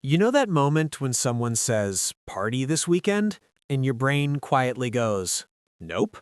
You know that moment when someone says, "Party this weekend?" and your brain quietly goes, "Nope."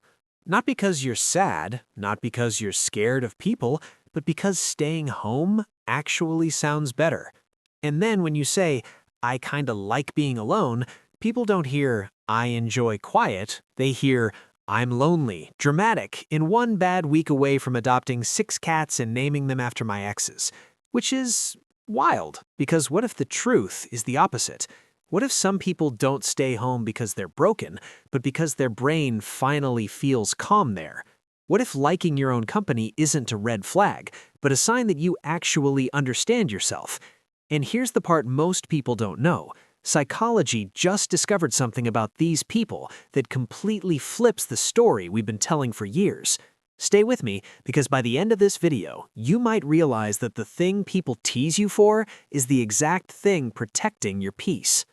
Not because you're sad, not because you're scared of people, but because staying home actually sounds better. And then when you say, "I kinda like being alone," people don't hear, "I enjoy quiet." They hear, "I'm lonely, dramatic, and one bad week away from adopting 6 cats and naming them after my exes." Which is wild, because what if the truth is the opposite? What if some people don't stay home because they're broken, but because their brain finally feels calm there? What if liking your own company isn't a red flag, but a sign that you actually understand yourself? And here's the part most people don't know. Psychology just discovered something about these people that completely flips the story we've been telling for years. Stay with me, because by the end of this video, you might realize that the thing people tease you for is the exact thing protecting your peace.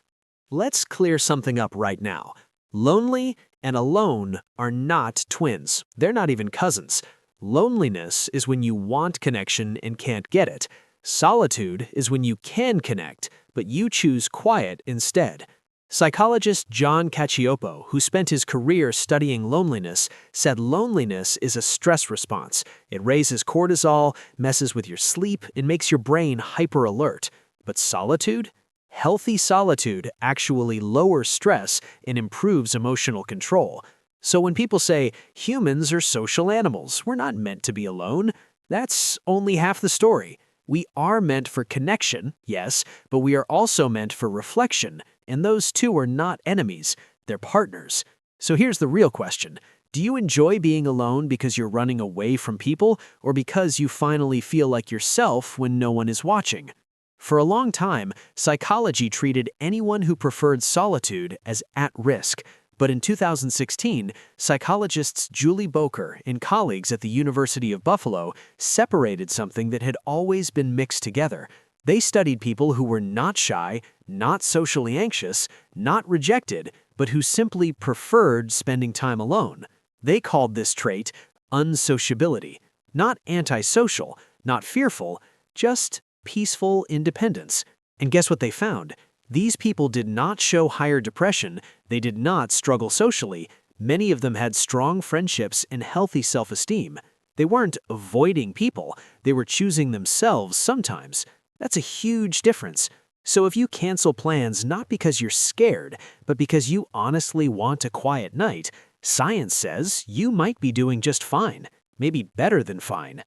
Let's clear something up right now. Lonely and alone are not twins. They're not even cousins. Loneliness is when you want connection and can't get it. Solitude is when you can connect, but you choose quiet instead. Psychologist John Cacioppo, who spent his career studying loneliness, said loneliness is a stress response. It raises cortisol, messes with your sleep, and makes your brain hyper-alert. But solitude? Healthy solitude actually lowers stress and improves emotional control. So when people say, humans are social animals, we're not meant to be alone, that's only half the story. We are meant for connection, yes, but we are also meant for reflection, and those two are not enemies, they're partners. So here's the real question. Do you enjoy being alone because you're running away from people, or because you finally feel like yourself when no one is watching? For a long time, psychology treated anyone who preferred solitude as at risk. But in 2016, psychologists Julie Boker and colleagues at the University of Buffalo separated something that had always been mixed together. They studied people who were not shy, not socially anxious, not rejected, but who simply preferred spending time alone. They called this trait unsociability. Not antisocial, not fearful, just peaceful independence. And guess what they found? These people did not show higher depression, they did not struggle socially, many of them had strong friendships and healthy self-esteem. They weren't avoiding people, they were choosing themselves sometimes. That's a huge difference. So if you cancel plans not because you're scared, but because you honestly want a quiet night, science says you might be doing just fine, maybe better than fine.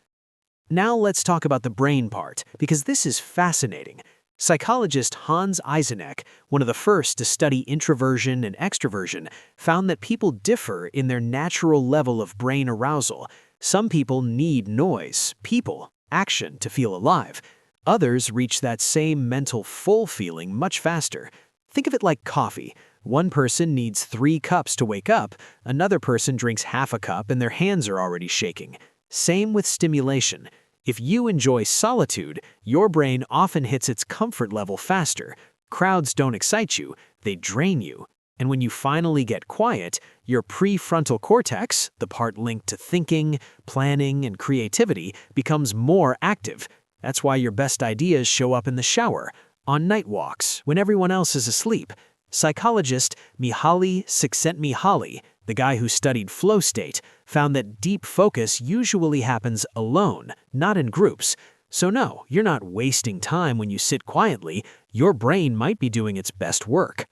Now let's talk about the brain part, because this is fascinating. Psychologist Hans Eisenach, one of the first to study introversion and extroversion, found that people differ in their natural level of brain arousal. Some people need noise, people, action to feel alive. Others reach that same mental full feeling much faster. Think of it like coffee. One person needs 3 cups to wake up, another person drinks half a cup and their hands are already shaking. Same with stimulation. If you enjoy solitude, your brain often hits its comfort level faster. Crowds don't excite you, they drain you. And when you finally get quiet, your prefrontal cortex, the part linked to thinking, planning, and creativity, becomes more active. That's why your best ideas show up in the shower, on night walks, when everyone else is asleep. Psychologist Mihaly Csikszentmihalyi, the guy who studied flow state, found that deep focus usually happens alone, not in groups. So no, you're not wasting time when you sit quietly. Your brain might be doing its best work.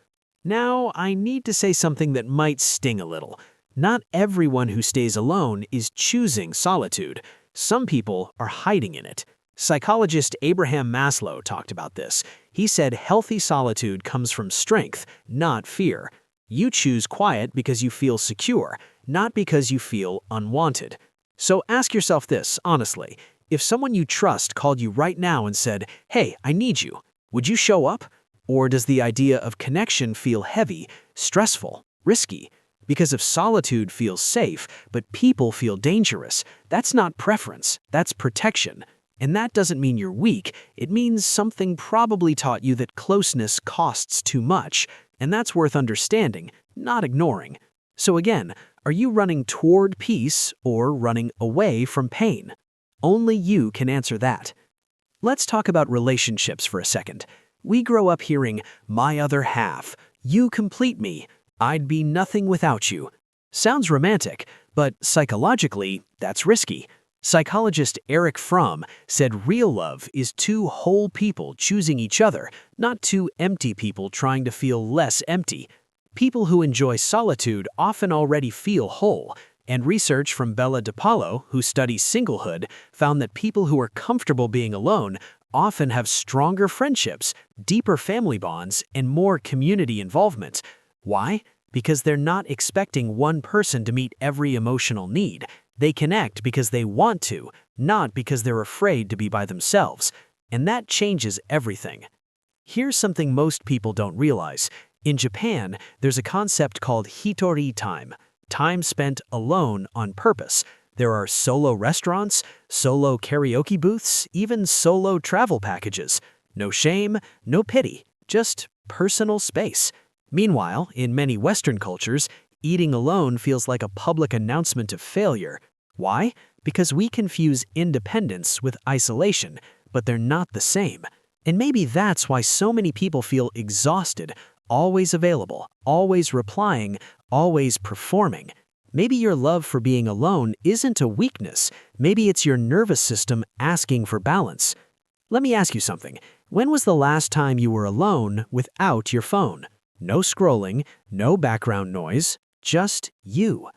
Now, I need to say something that might sting a little. Not everyone who stays alone is choosing solitude. Some people are hiding in it. Psychologist Abraham Maslow talked about this. He said healthy solitude comes from strength, not fear. You choose quiet because you feel secure, not because you feel unwanted. So ask yourself this, honestly. If someone you trust called you right now and said, "Hey, I need you," would you show up? Or does the idea of connection feel heavy, stressful, risky? Because if solitude feels safe, but people feel dangerous, that's not preference, that's protection. And that doesn't mean you're weak, it means something probably taught you that closeness costs too much, and that's worth understanding, not ignoring. So again, are you running toward peace or running away from pain? Only you can answer that. Let's talk about relationships for a second. We grow up hearing, "my other half," "you complete me," "I'd be nothing without you." Sounds romantic, but psychologically, that's risky. Psychologist Eric Fromm said real love is two whole people choosing each other, not two empty people trying to feel less empty. People who enjoy solitude often already feel whole, and research from Bella DePaulo, who studies singlehood, found that people who are comfortable being alone often have stronger friendships, deeper family bonds, and more community involvement. Why? Because they're not expecting one person to meet every emotional need. They connect because they want to, not because they're afraid to be by themselves. And that changes everything. Here's something most people don't realize. In Japan, there's a concept called hitori time, time spent alone on purpose. There are solo restaurants, solo karaoke booths, even solo travel packages. No shame, no pity, just personal space. Meanwhile, in many Western cultures, eating alone feels like a public announcement of failure. Why? Because we confuse independence with isolation, but they're not the same. And maybe that's why so many people feel exhausted, always available, always replying, always performing. Maybe your love for being alone isn't a weakness. Maybe it's your nervous system asking for balance. Let me ask you something. When was the last time you were alone without your phone? No scrolling, no background noise, just you.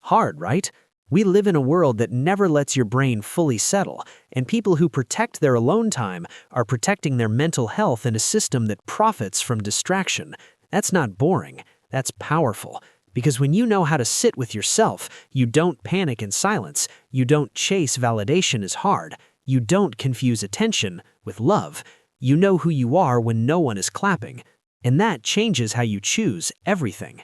Hard, right? We live in a world that never lets your brain fully settle, and people who protect their alone time are protecting their mental health in a system that profits from distraction. That's not boring, that's powerful. Because when you know how to sit with yourself, you don't panic in silence, you don't chase validation as hard, you don't confuse attention with love. You know who you are when no one is clapping. And that changes how you choose everything.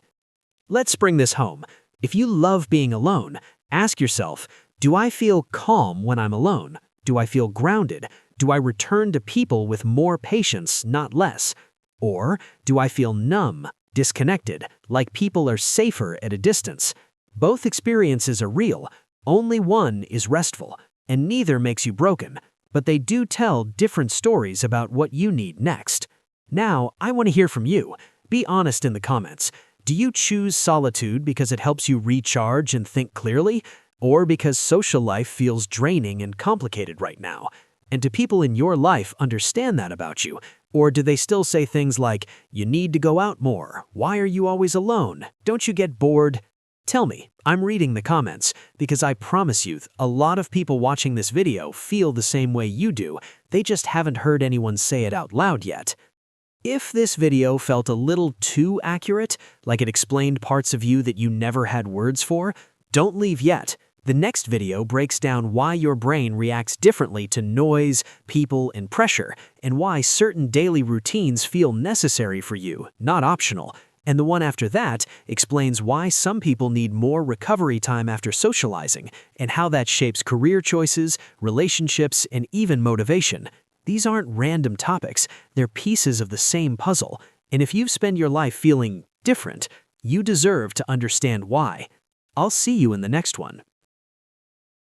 Let's bring this home. If you love being alone, ask yourself, do I feel calm when I'm alone? Do I feel grounded? Do I return to people with more patience, not less? Or do I feel numb, disconnected, like people are safer at a distance? Both experiences are real, only one is restful, and neither makes you broken, but they do tell different stories about what you need next. Now, I want to hear from you. Be honest in the comments. Do you choose solitude because it helps you recharge and think clearly, or because social life feels draining and complicated right now? And do people in your life understand that about you? Or do they still say things like, "You need to go out more. Why are you always alone? Don't you get bored?" Tell me, I'm reading the comments, because I promise you, a lot of people watching this video feel the same way you do. They just haven't heard anyone say it out loud yet. If this video felt a little too accurate, like it explained parts of you that you never had words for, don't leave yet. The next video breaks down why your brain reacts differently to noise, people, and pressure, and why certain daily routines feel necessary for you, not optional. And the one after that explains why some people need more recovery time after socializing, and how that shapes career choices, relationships, and even motivation. These aren't random topics, they're pieces of the same puzzle, and if you've spent your life feeling different, you deserve to understand why. I'll see you in the next one.